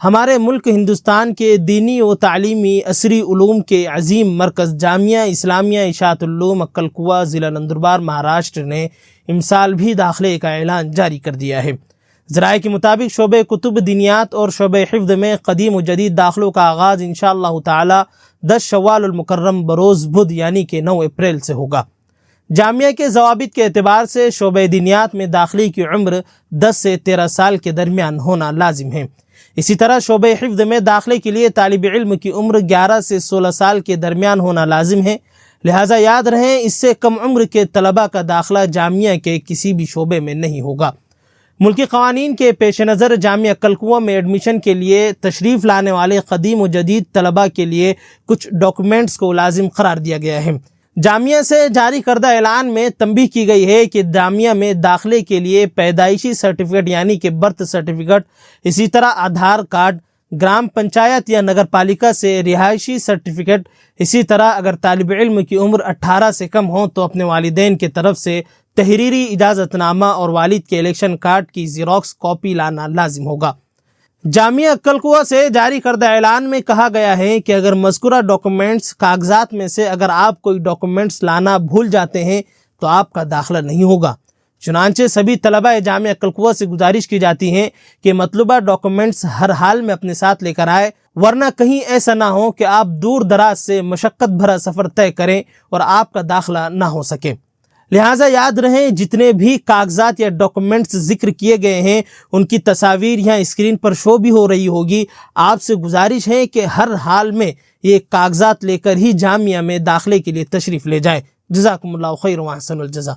ہمارے ملک ہندوستان کے دینی و تعلیمی عصری علوم کے عظیم مرکز جامعہ اسلامیہ اشاعت العلوم عقل کوہ ضلع نندربار مہاراشٹر نے امسال بھی داخلے کا اعلان جاری کر دیا ہے۔ ذرائع کے مطابق شعبہ کتب دینیات اور شعبہ حفظ میں قدیم و جدید داخلوں کا آغاز انشاءاللہ تعالی 10 شوال المکرم بروز بدھ یعنی کہ 9 اپریل سے ہوگا۔ جامعہ کے ضوابط کے اعتبار سے شعبہ دینیات میں داخلے کی عمر 10 سے 13 سال کے درمیان ہونا لازم ہے۔ اسی طرح شعبہ حفظ میں داخلے کے لیے طالب علم کی عمر 11 سے 16 سال کے درمیان ہونا لازم ہے، لہٰذا یاد رہیں اس سے کم عمر کے طلباء کا داخلہ جامعہ کے کسی بھی شعبے میں نہیں ہوگا۔ ملکی قوانین کے پیش نظر جامعہ عقل کوہ میں ایڈمیشن کے لیے تشریف لانے والے قدیم و جدید طلباء کے لیے کچھ ڈاکومنٹس کو لازم قرار دیا گیا ہے۔ جامعہ سے جاری کردہ اعلان میں تنبیہ کی گئی ہے کہ جامعہ میں داخلے کے لیے پیدائشی سرٹیفکیٹ یعنی کہ برتھ سرٹیفکیٹ، اسی طرح آدھار کارڈ، گرام پنچایت یا نگر پالیکا سے رہائشی سرٹیفکیٹ، اسی طرح اگر طالب علم کی عمر 18 سے کم ہو تو اپنے والدین کی طرف سے تحریری اجازت نامہ اور والد کے الیکشن کارڈ کی زیروکس کاپی لانا لازم ہوگا۔ جامعہ عقل کوہ سے جاری کردہ اعلان میں کہا گیا ہے کہ اگر مذکورہ ڈاکومنٹس کاغذات میں سے اگر آپ کوئی ڈاکومنٹس لانا بھول جاتے ہیں تو آپ کا داخلہ نہیں ہوگا۔ چنانچہ سبھی طلباء جامعہ عقل کوہ سے گزارش کی جاتی ہے کہ مطلوبہ ڈاکومنٹس ہر حال میں اپنے ساتھ لے کر آئے، ورنہ کہیں ایسا نہ ہو کہ آپ دور دراز سے مشقت بھرا سفر طے کریں اور آپ کا داخلہ نہ ہو سکے۔ لہٰذا یاد رہیں جتنے بھی کاغذات یا ڈاکومنٹس ذکر کیے گئے ہیں ان کی تصاویر یہاں اسکرین پر شو بھی ہو رہی ہوگی۔ آپ سے گزارش ہے کہ ہر حال میں یہ کاغذات لے کر ہی جامعہ میں داخلے کے لیے تشریف لے جائیں۔ جزاکم اللہ خیر و احسن الجزا۔